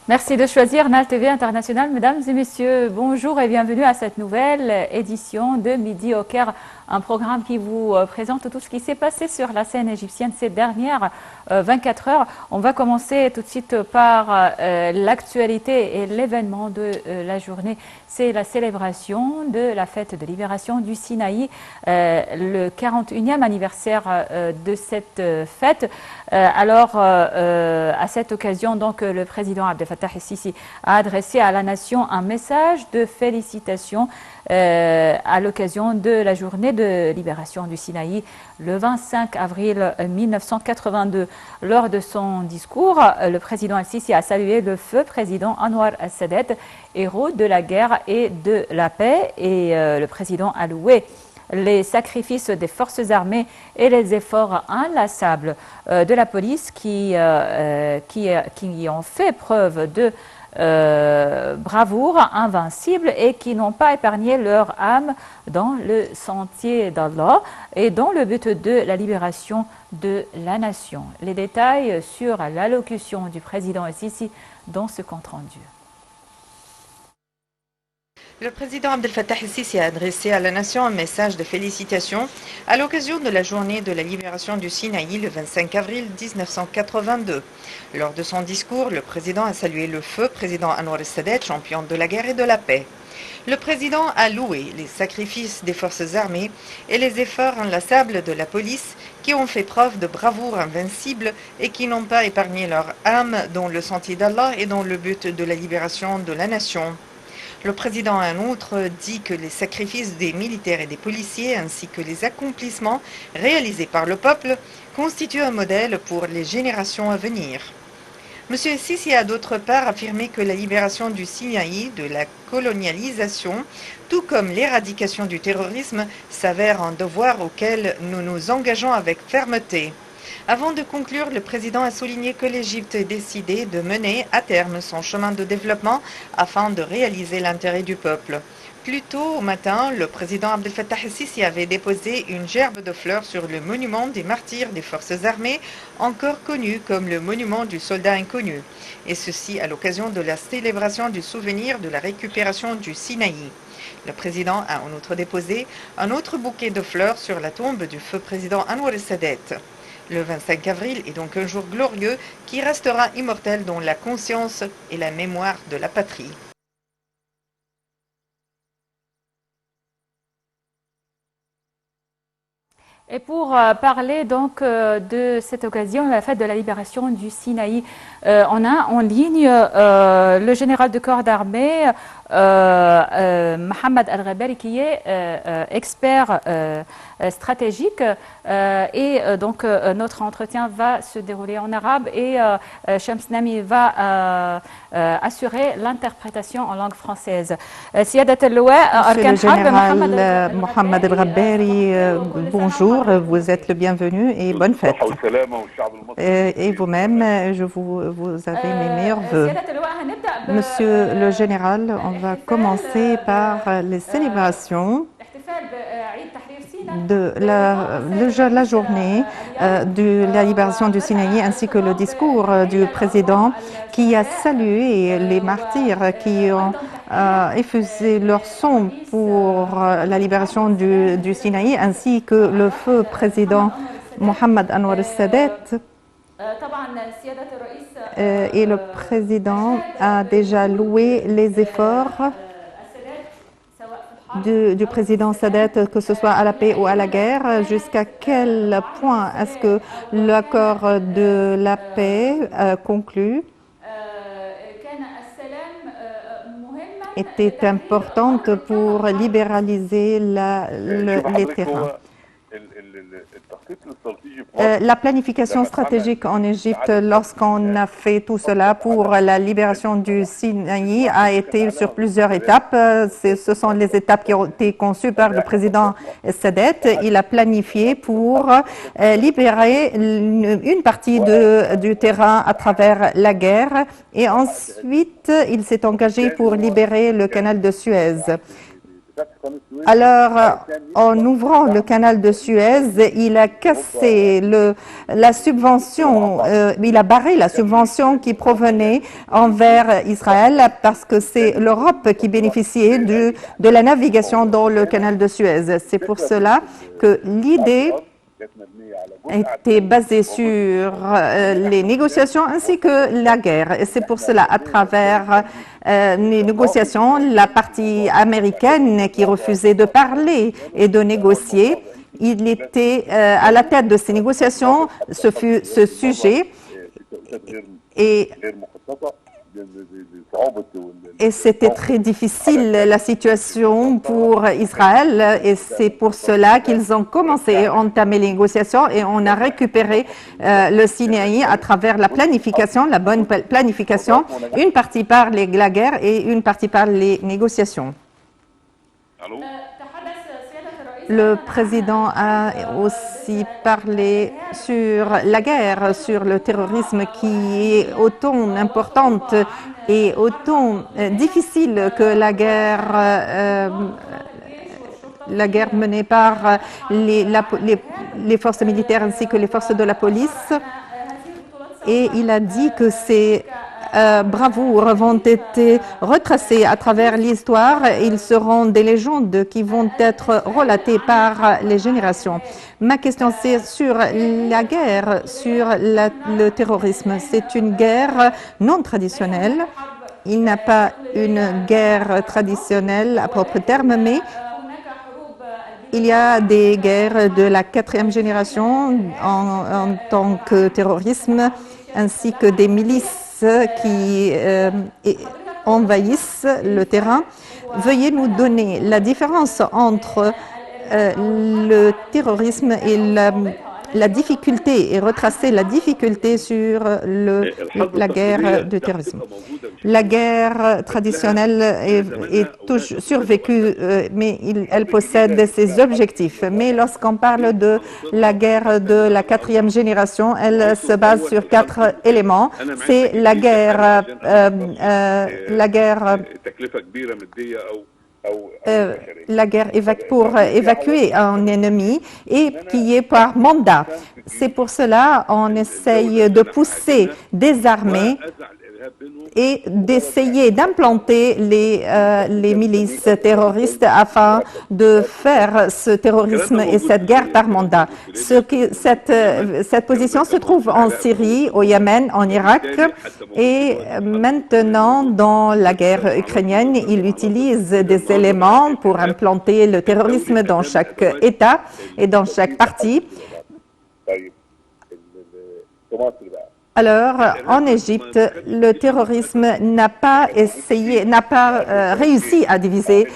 Merci de choisir NAL TV International. Mesdames et messieurs, bonjour et bienvenue à cette nouvelle édition de Midi au Caire, un programme qui vous présente tout ce qui s'est passé sur la scène égyptienne ces dernières 24 heures. On va commencer tout de suite par l'actualité et l'événement de la journée. C'est la célébration de la fête de libération du Sinaï, le 41e anniversaire de cette fête. À cette occasion, donc, le président Abdel Fattah el-Sisi a adressé à la nation un message de félicitations à l'occasion de la journée de libération du Sinaï le 25 avril 1982. Lors de son discours, le président el-Sisi a salué le feu président Anwar el-Sadat, héros de la guerre et de la paix, et le président a loué les sacrifices des forces armées et les efforts inlassables de la police qui ont fait preuve de bravoure invincible et qui n'ont pas épargné leur âme dans le sentier d'Allah et dans le but de la libération de la nation. Les détails sur l'allocution du président el-Sisi dans ce compte-rendu. Le président Abdel Fattah el-Sisi a adressé à la nation un message de félicitations à l'occasion de la journée de la libération du Sinaï le 25 avril 1982. Lors de son discours, le président a salué le feu président Anwar el-Sadat, champion de la guerre et de la paix. Le président a loué les sacrifices des forces armées et les efforts inlassables de la police qui ont fait preuve de bravoure invincible et qui n'ont pas épargné leur âme dans le sentier d'Allah et dans le but de la libération de la nation. Le président a en outre dit que les sacrifices des militaires et des policiers ainsi que les accomplissements réalisés par le peuple constituent un modèle pour les générations à venir. M. Sisi a d'autre part affirmé que la libération du Sinaï de la colonialisation, tout comme l'éradication du terrorisme, s'avère un devoir auquel nous nous engageons avec fermeté. Avant de conclure, le président a souligné que l'Égypte est décidée de mener à terme son chemin de développement afin de réaliser l'intérêt du peuple. Plus tôt au matin, le président Abdel Fattah el-Sisi avait déposé une gerbe de fleurs sur le monument des martyrs des forces armées, encore connu comme le monument du soldat inconnu, et ceci à l'occasion de la célébration du souvenir de la récupération du Sinaï. Le président a en outre déposé un autre bouquet de fleurs sur la tombe du feu président Anwar el-Sadat. Le 25 avril est donc un jour glorieux qui restera immortel dans la conscience et la mémoire de la patrie. Et pour parler donc de cette occasion, la fête de la libération du Sinaï, on a en ligne le général de corps d'armée Mohamed Al-Ghabari qui est expert stratégique et donc notre entretien va se dérouler en arabe et Shams Nami va assurer l'interprétation en langue française. Monsieur le général Mohamed El-Ghabari, bonjour, vous êtes le bienvenu et bonne fête. Et vous-même, vous avez mes meilleurs vœux. Monsieur le général, on va commencer par les célébrations de la journée de la libération du Sinaï ainsi que le discours du président qui a salué les martyrs qui ont effusé leur sang pour la libération du Sinaï ainsi que le feu président Mohamed Anwar el-Sadat. Et le président a déjà loué les efforts du président Sadat, que ce soit à la paix ou à la guerre. Jusqu'à quel point est-ce que l'accord de la paix conclu était importante pour libéraliser les terrains? La planification stratégique en Égypte, lorsqu'on a fait tout cela pour la libération du Sinaï, a été sur plusieurs étapes. Ce sont les étapes qui ont été conçues par le président Sadat. Il a planifié pour libérer une partie du terrain à travers la guerre et ensuite il s'est engagé pour libérer le canal de Suez. Alors, en ouvrant le canal de Suez, il a cassé la subvention, il a barré la subvention qui provenait envers Israël parce que c'est l'Europe qui bénéficiait de la navigation dans le canal de Suez. C'est pour cela que l'idée était basée sur les négociations ainsi que la guerre. Et c'est pour cela, à travers les négociations, la partie américaine qui refusait de parler et de négocier, il était à la tête de ces négociations, ce fut ce sujet. Et c'était très difficile la situation pour Israël et c'est pour cela qu'ils ont commencé à entamer les négociations et on a récupéré le Sinaï à travers la planification, la bonne planification, une partie par la guerre et une partie par les négociations. Le président a aussi parlé sur la guerre, sur le terrorisme qui est autant importante et autant difficile que la guerre menée par les forces militaires ainsi que les forces de la police. Et il a dit que ces bravoures vont être retracées à travers l'histoire. Ils seront des légendes qui vont être relatées par les générations. Ma question, c'est sur la guerre, sur le terrorisme. C'est une guerre non traditionnelle. Il n'y a pas une guerre traditionnelle à propre terme, mais il y a des guerres de la 4e génération en tant que terrorisme, ainsi que des milices qui envahissent le terrain. Veuillez nous donner la différence entre le terrorisme et la difficulté et retracer la difficulté sur la guerre du terrorisme. La guerre traditionnelle est toujours survécue, mais elle possède ses objectifs. Mais lorsqu'on parle de la guerre de la 4e génération, elle se base sur 4 éléments. C'est la guerre pour évacuer un ennemi et qui est par mandat. C'est pour cela qu'on essaye de pousser des armées et d'essayer d'implanter les milices terroristes afin de faire ce terrorisme et cette guerre par mandat. Cette position se trouve en Syrie, au Yémen, en Irak et maintenant dans la guerre ukrainienne, il utilise des éléments pour implanter le terrorisme dans chaque État et dans chaque parti. Alors, en Égypte, le terrorisme n'a pas réussi à diviser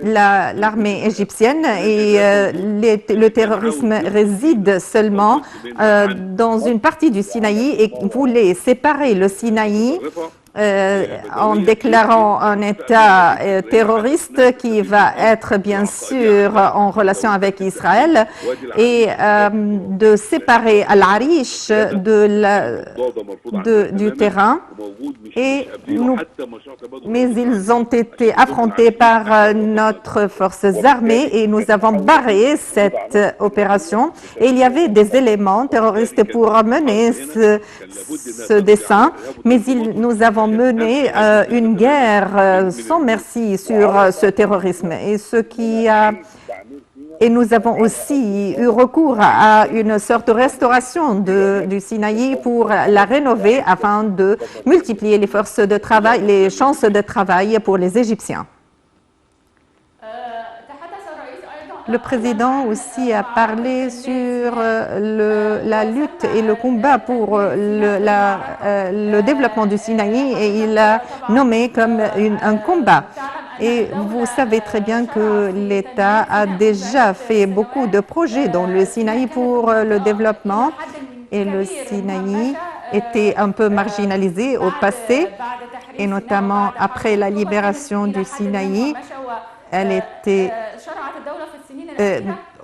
l'armée égyptienne et le terrorisme réside seulement dans une partie du Sinaï et voulait séparer le Sinaï en déclarant un État terroriste qui va être bien sûr en relation avec Israël et de séparer Al-Arish du terrain. Mais ils ont été affrontés par notre forces armées et nous avons barré cette opération. Et il y avait des éléments terroristes pour mener ce dessein, mais nous avons mené une guerre sans merci sur ce terrorisme. Et nous avons aussi eu recours à une sorte de restauration du Sinaï pour la rénover afin de multiplier les forces de travail, les chances de travail pour les Égyptiens. Le président aussi a parlé sur la lutte et le combat pour le développement du Sinaï et il l'a nommé comme un combat. Et vous savez très bien que l'État a déjà fait beaucoup de projets dans le Sinaï pour le développement et le Sinaï était un peu marginalisé au passé et notamment après la libération du Sinaï, elle était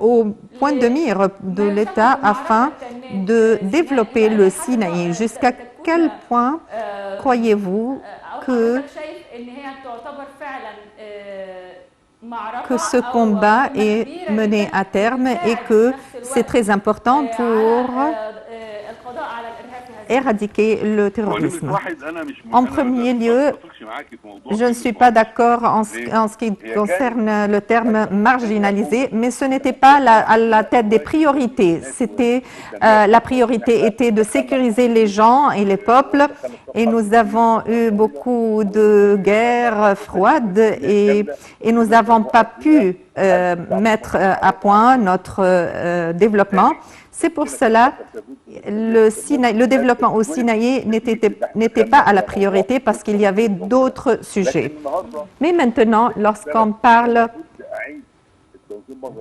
au point de mire de l'État afin de développer le Sinaï. Jusqu'à quel point croyez-vous que que ce combat est mené à terme et que c'est très important pour éradiquer le terrorisme. En premier lieu, je ne suis pas d'accord en ce qui concerne le terme marginalisé, mais ce n'était pas à la tête des priorités. La priorité était de sécuriser les gens et les peuples, et nous avons eu beaucoup de guerres froides et nous n'avons pas pu mettre à point notre développement. C'est pour cela le développement au Sinaï n'était pas à la priorité parce qu'il y avait d'autres sujets. Mais maintenant, lorsqu'on parle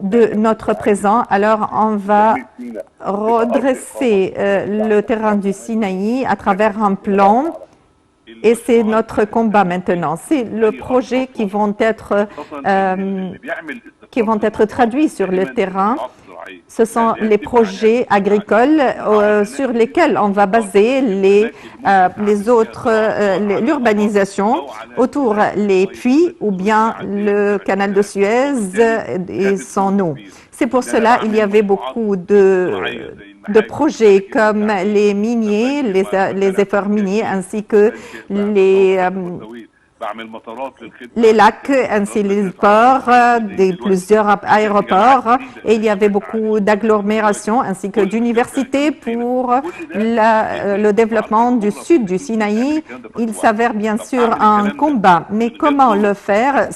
de notre présent, alors on va redresser le terrain du Sinaï à travers un plan. Et c'est notre combat maintenant. C'est le projet qui vont être traduits sur le terrain. Ce sont les projets agricoles sur lesquels on va baser l'urbanisation autour les puits ou bien le canal de Suez et son eau. C'est pour cela qu'il y avait beaucoup de projets comme les miniers, les efforts miniers ainsi que les lacs ainsi les ports, plusieurs aéroports, et il y avait beaucoup d'agglomérations ainsi que d'universités pour le développement du sud du Sinaï. Il s'avère bien sûr un combat, mais comment le faire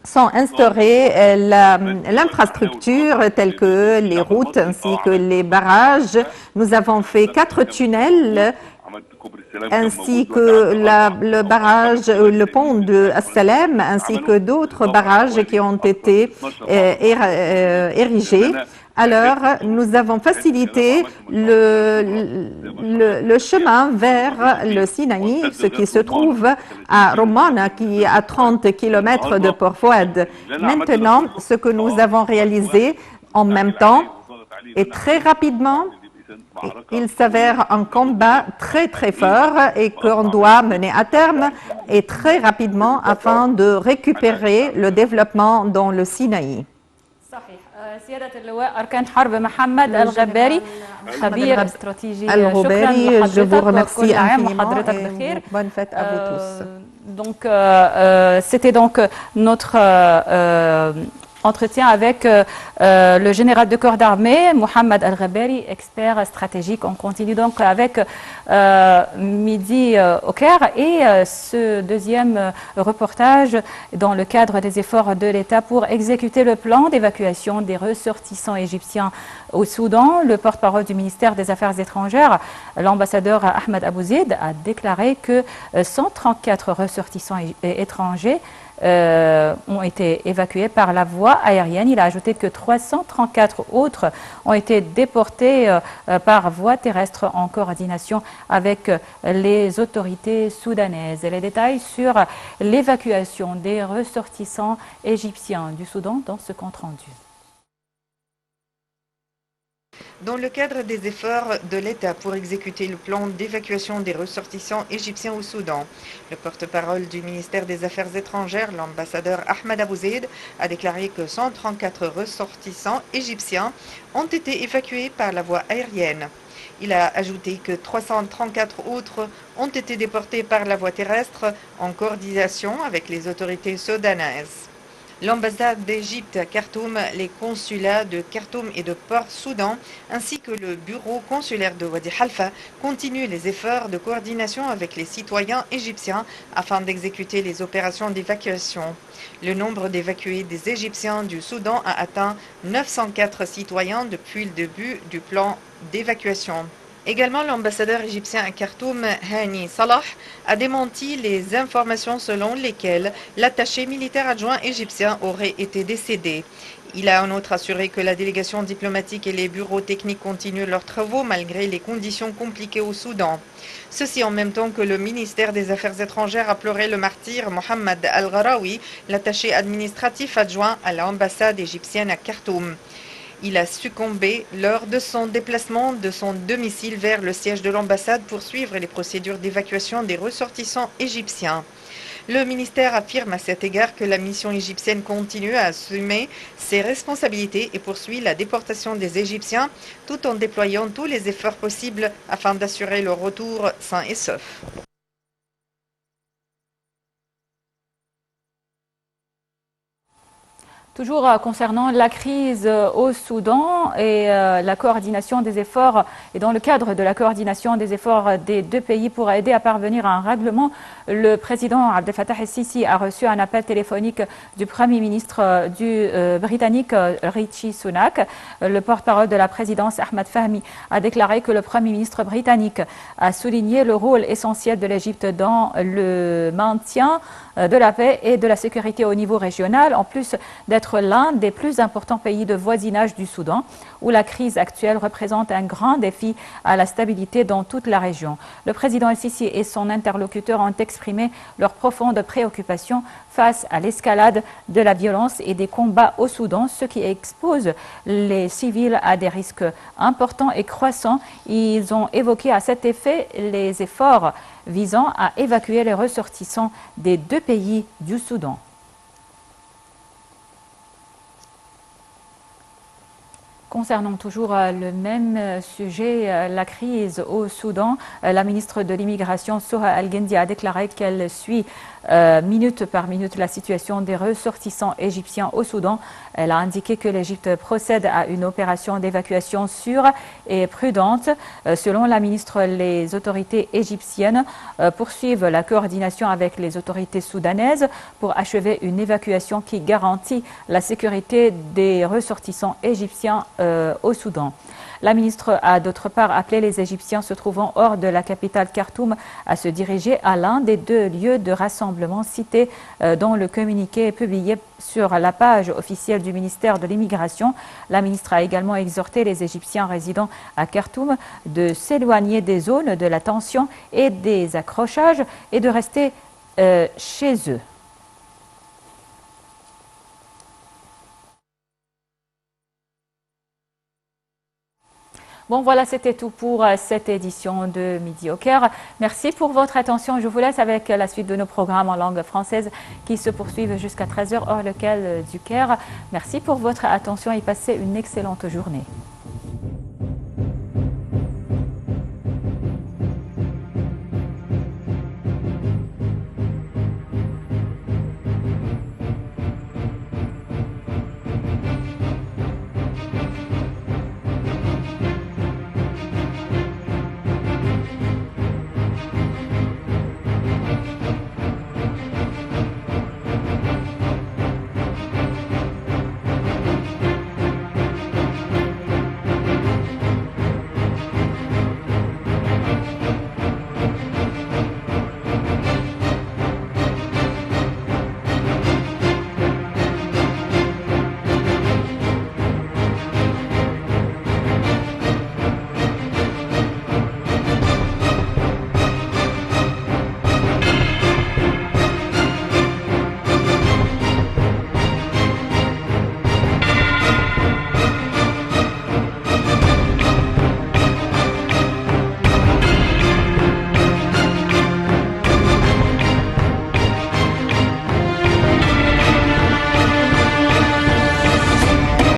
sans instaurer l'infrastructure telle que les routes ainsi que les barrages. Nous avons fait 4 tunnels ainsi que le barrage, le pont de As-Salem, ainsi que d'autres barrages qui ont été érigés. Alors, nous avons facilité le chemin vers le Sinaï, ce qui se trouve à Romana, qui est à 30 km de Port Fouad. Maintenant, ce que nous avons réalisé en même temps et très rapidement, il s'avère un combat très très fort et qu'on doit mener à terme et très rapidement afin de récupérer le développement dans le Sinaï. سيادة اللواء أركان حرب محمد الغباري خبير استراتيجي شكرا je vous remercie وكل عام infiniment وحضرتك et بخير. bonne fête à vous tous. Donc, c'était donc notre entretien avec le général de corps d'armée, Mohamed Al-Ghabari, expert stratégique. On continue donc avec Midi au Caire et ce deuxième reportage dans le cadre des efforts de l'État pour exécuter le plan d'évacuation des ressortissants égyptiens au Soudan. Le porte-parole du ministère des Affaires étrangères, l'ambassadeur Ahmed Abouzid, a déclaré que 134 ressortissants étrangers ont été évacués par la voie aérienne. Il a ajouté que 334 autres ont été déportés par voie terrestre en coordination avec les autorités soudanaises. Et les détails sur l'évacuation des ressortissants égyptiens du Soudan dans ce compte rendu. Dans le cadre des efforts de l'État pour exécuter le plan d'évacuation des ressortissants égyptiens au Soudan, le porte-parole du ministère des Affaires étrangères, l'ambassadeur Ahmed Abouzid, a déclaré que 134 ressortissants égyptiens ont été évacués par la voie aérienne. Il a ajouté que 334 autres ont été déportés par la voie terrestre en coordination avec les autorités soudanaises. L'ambassade d'Égypte à Khartoum, les consulats de Khartoum et de Port-Soudan, ainsi que le bureau consulaire de Wadi Halfa continuent les efforts de coordination avec les citoyens égyptiens afin d'exécuter les opérations d'évacuation. Le nombre d'évacués des Égyptiens du Soudan a atteint 904 citoyens depuis le début du plan d'évacuation. Également, l'ambassadeur égyptien à Khartoum, Hani Salah, a démenti les informations selon lesquelles l'attaché militaire adjoint égyptien aurait été décédé. Il a en outre assuré que la délégation diplomatique et les bureaux techniques continuent leurs travaux malgré les conditions compliquées au Soudan. Ceci en même temps que le ministère des Affaires étrangères a pleuré le martyr Mohamed Al-Gharawi, l'attaché administratif adjoint à l'ambassade égyptienne à Khartoum. Il a succombé lors de son déplacement de son domicile vers le siège de l'ambassade pour suivre les procédures d'évacuation des ressortissants égyptiens. Le ministère affirme à cet égard que la mission égyptienne continue à assumer ses responsabilités et poursuit la déportation des Égyptiens tout en déployant tous les efforts possibles afin d'assurer leur retour sain et sauf. Toujours concernant la crise au Soudan et la coordination des efforts, et dans le cadre de la coordination des efforts des deux pays pour aider à parvenir à un règlement, le président Abdel Fattah el-Sisi a reçu un appel téléphonique du Premier ministre britannique Rishi Sunak. Le porte-parole de la présidence Ahmed Fahmy a déclaré que le Premier ministre britannique a souligné le rôle essentiel de l'Égypte dans le maintien de la paix et de la sécurité au niveau régional, en plus d'être l'un des plus importants pays de voisinage du Soudan, où la crise actuelle représente un grand défi à la stabilité dans toute la région. Le président el-Sisi et son interlocuteur ont exprimé leur profonde préoccupation face à l'escalade de la violence et des combats au Soudan, ce qui expose les civils à des risques importants et croissants. Ils ont évoqué à cet effet les efforts visant à évacuer les ressortissants des deux pays du Soudan. Concernant toujours le même sujet, la crise au Soudan, la ministre de l'Immigration, Soha Al-Gendi, a déclaré qu'elle suit minute par minute la situation des ressortissants égyptiens au Soudan. Elle a indiqué que l'Égypte procède à une opération d'évacuation sûre et prudente. Selon la ministre, les autorités égyptiennes poursuivent la coordination avec les autorités soudanaises pour achever une évacuation qui garantit la sécurité des ressortissants égyptiens au Soudan. La ministre a d'autre part appelé les Égyptiens se trouvant hors de la capitale Khartoum à se diriger à l'un des deux lieux de rassemblement cités dans le communiqué publié sur la page officielle du ministère de l'Immigration. La ministre a également exhorté les Égyptiens résidant à Khartoum de s'éloigner des zones de la tension et des accrochages et de rester chez eux. Bon, voilà, c'était tout pour cette édition de Midi au Caire. Merci pour votre attention. Je vous laisse avec la suite de nos programmes en langue française qui se poursuivent jusqu'à 13h, heure locale du Caire. Merci pour votre attention et passez une excellente journée.